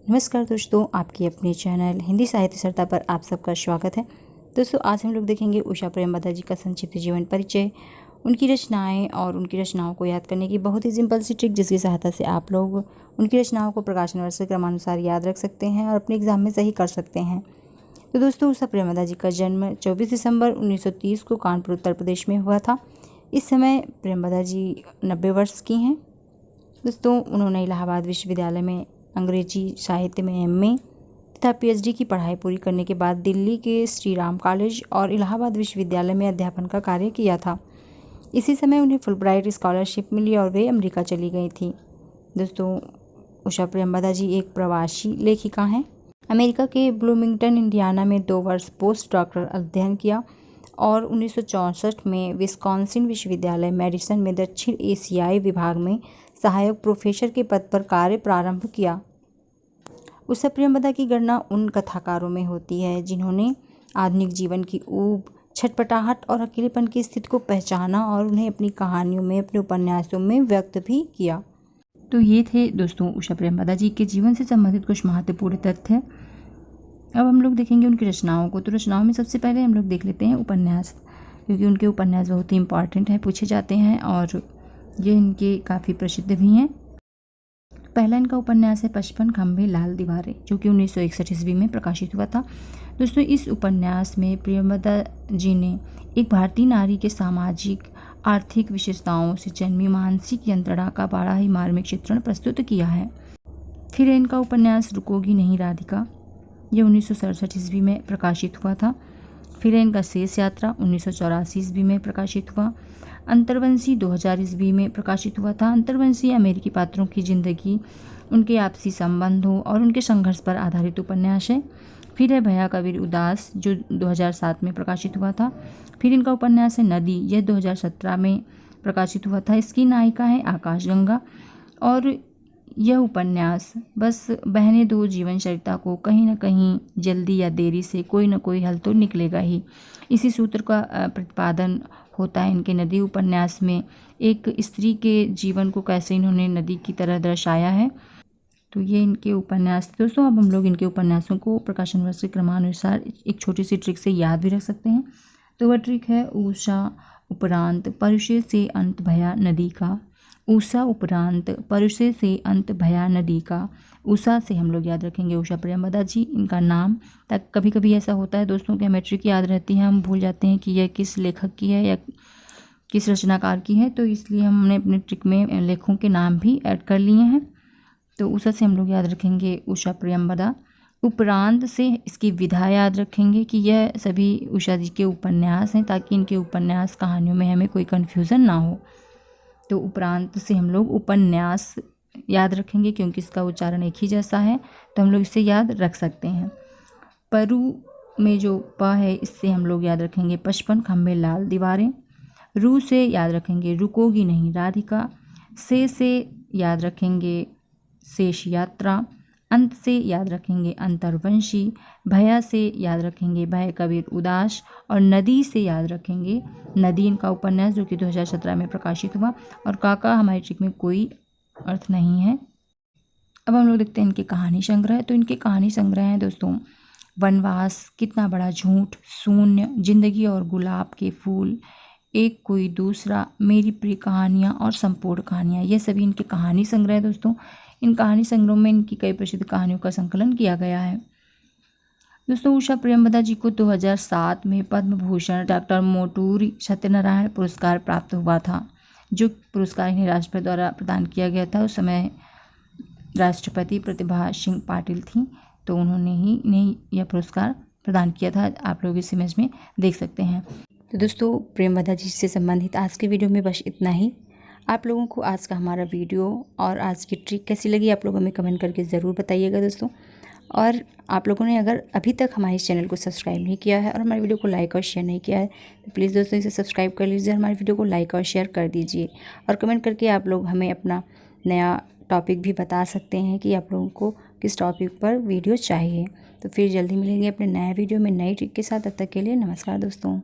नमस्कार दोस्तों, आपके अपने चैनल हिंदी साहित्य सरता पर आप सबका स्वागत है। दोस्तों, आज हम लोग देखेंगे उषा प्रेमवदा जी का संक्षिप्त जीवन परिचय, उनकी रचनाएं और उनकी रचनाओं को याद करने की बहुत ही सिंपल सी ट्रिक, जिसकी सहायता से आप लोग उनकी रचनाओं को प्रकाशन वर्ष के क्रमानुसार याद रख सकते हैं और अपने एग्जाम में सही कर सकते हैं। तो दोस्तों, उषा प्रेमवदा जी का जन्म 24 दिसंबर 1930 को कानपुर उत्तर प्रदेश में हुआ था। इस समय प्रेमवदा जी 90 वर्ष की हैं। दोस्तों, उन्होंने इलाहाबाद विश्वविद्यालय में अंग्रेजी साहित्य में एमए तथा पीएचडी की पढ़ाई पूरी करने के बाद दिल्ली के श्री राम कॉलेज और इलाहाबाद विश्वविद्यालय में अध्यापन का कार्य किया था। इसी समय उन्हें फुलब्राइट स्कॉलरशिप मिली और वे अमेरिका चली गई थी। दोस्तों, उषा प्रेमवदा जी एक प्रवासी लेखिका हैं। अमेरिका के ब्लूमिंगटन इंडियाना में 2 वर्ष पोस्ट डॉक्टरल अध्ययन किया और 1964 में विस्कॉन्सिन विश्वविद्यालय मेडिसन में दक्षिण एशियाई विभाग में सहायक प्रोफेसर के पद पर कार्य प्रारंभ किया। उषा प्रेमवदा की गणना उन कथाकारों में होती है जिन्होंने आधुनिक जीवन की ऊब, छटपटाहट और अकेलेपन की स्थिति को पहचाना और उन्हें अपनी कहानियों में, अपने उपन्यासों में व्यक्त भी किया। तो ये थे दोस्तों उषा प्रेमवदा जी के जीवन से संबंधित कुछ महत्वपूर्ण तथ्य। अब हम लोग देखेंगे उनकी रचनाओं को। तो रचनाओं में सबसे पहले हम लोग देख लेते हैं उपन्यास, क्योंकि उनके उपन्यास बहुत ही इम्पॉर्टेंट हैं, पूछे जाते हैं और ये इनके काफ़ी प्रसिद्ध भी हैं। पहला इनका उपन्यास है 55 खंभे लाल दीवारें, जो कि 1961 ईस्वी में प्रकाशित हुआ था। दोस्तों, इस उपन्यास में प्रेमवदा जी ने एक भारतीय नारी के सामाजिक आर्थिक विशेषताओं से जन्मी मानसिक यंत्रणा का बड़ा ही मार्मिक चित्रण प्रस्तुत किया है। फिर इनका उपन्यास रुकोगी नहीं राधिका, यह 1967 ईस्वी में प्रकाशित हुआ था। फिर इनका शेष यात्रा 1984 ईस्वी में प्रकाशित हुआ। अंतर्वंशी 2000 ईस्वी में प्रकाशित हुआ था। अंतर्वंशी अमेरिकी पात्रों की जिंदगी, उनके आपसी संबंधों और उनके संघर्ष पर आधारित उपन्यास है। फिर है भैया कबीर उदास, जो 2007 में प्रकाशित हुआ था। फिर इनका उपन्यास है नदी, यह 2017 में प्रकाशित हुआ था। इसकी नायिका है आकाशगंगा और यह उपन्यास बस बहने दो जीवनचरिता को, कहीं ना कहीं जल्दी या देरी से कोई ना कोई हल तो निकलेगा ही। इसी सूत्र का प्रतिपादन होता है इनके नदी उपन्यास में। एक स्त्री के जीवन को कैसे इन्होंने नदी की तरह दर्शाया है। तो ये इनके उपन्यास। दोस्तों, अब हम लोग इनके उपन्यासों को प्रकाशन वर्ष के क्रमानुसार एक छोटी सी ट्रिक से याद भी रख सकते हैं। तो वह ट्रिक है उषा उपरांत परुषे से अंत भया नदी का। उषा उपरांत परुषे से अंत भया नदी का। उषा से हम लोग याद रखेंगे उषा प्रेमवदा जी, इनका नाम। तक कभी कभी ऐसा होता है दोस्तों कि हमें ट्रिक याद रहती है, हम भूल जाते हैं कि यह किस लेखक की है या किस रचनाकार की है, तो इसलिए हमने अपने ट्रिक में लेखकों के नाम भी ऐड कर लिए हैं। तो उषा से हम लोग याद रखेंगे उषा प्रेमवदा। उपरांत से इसकी विधा याद रखेंगे कि यह सभी उषा जी के उपन्यास हैं, ताकि इनके उपन्यास कहानियों में हमें कोई कन्फ्यूज़न ना हो। तो उपरांत से हम लोग उपन्यास याद रखेंगे, क्योंकि इसका उच्चारण एक ही जैसा है, तो हम लोग इसे याद रख सकते हैं। परु में जो प है, इससे हम लोग याद रखेंगे 55 खंभे लाल दीवारें। रू से याद रखेंगे रुकोगी नहीं राधिका। से याद रखेंगे शेष यात्रा। अंत से याद रखेंगे अंतर्वंशी। भया से याद रखेंगे भय कबीर उदास। और नदी से याद रखेंगे नदी, इनका उपन्यास जो कि 2017 में प्रकाशित हुआ। और काका हमारी ट्रिक में कोई अर्थ नहीं है। अब हम लोग देखते हैं इनके कहानी संग्रह। तो इनके कहानी संग्रह हैं दोस्तों वनवास, कितना बड़ा झूठ, शून्य, जिंदगी और गुलाब के फूल, एक कोई दूसरा, मेरी प्रिय कहानियाँ और संपूर्ण कहानियाँ। ये सभी इनके कहानी संग्रह है दोस्तों। इन कहानी संग्रहों में इनकी कई प्रसिद्ध कहानियों का संकलन किया गया है। दोस्तों, उषा प्रेमवदा जी को 2007 में पद्म भूषण डॉक्टर मोटूरी सत्यनारायण पुरस्कार प्राप्त हुआ था, जो पुरस्कार इन्हें राष्ट्रपति द्वारा प्रदान किया गया था। उस समय राष्ट्रपति प्रतिभा सिंह पाटिल थी, तो उन्होंने ही इन्हें यह पुरस्कार प्रदान किया था। आप लोग इस इमेज में देख सकते हैं। तो दोस्तों, प्रेमवदा जी से संबंधित आज के वीडियो में बस इतना ही। आप लोगों को आज का हमारा वीडियो और आज की ट्रिक कैसी लगी, आप लोग हमें कमेंट करके ज़रूर बताइएगा दोस्तों। और आप लोगों ने अगर अभी तक हमारे इस चैनल को सब्सक्राइब नहीं किया है और हमारे वीडियो को लाइक और शेयर नहीं किया है, तो प्लीज़ दोस्तों इसे सब्सक्राइब कर लीजिए, हमारे वीडियो को लाइक और शेयर कर दीजिए। और कमेंट करके आप लोग हमें अपना नया टॉपिक भी बता सकते हैं कि आप लोगों को किस टॉपिक पर वीडियो चाहिए। तो फिर जल्दी मिलेंगे अपने नए वीडियो में नई ट्रिक के साथ। तब तक के लिए नमस्कार दोस्तों।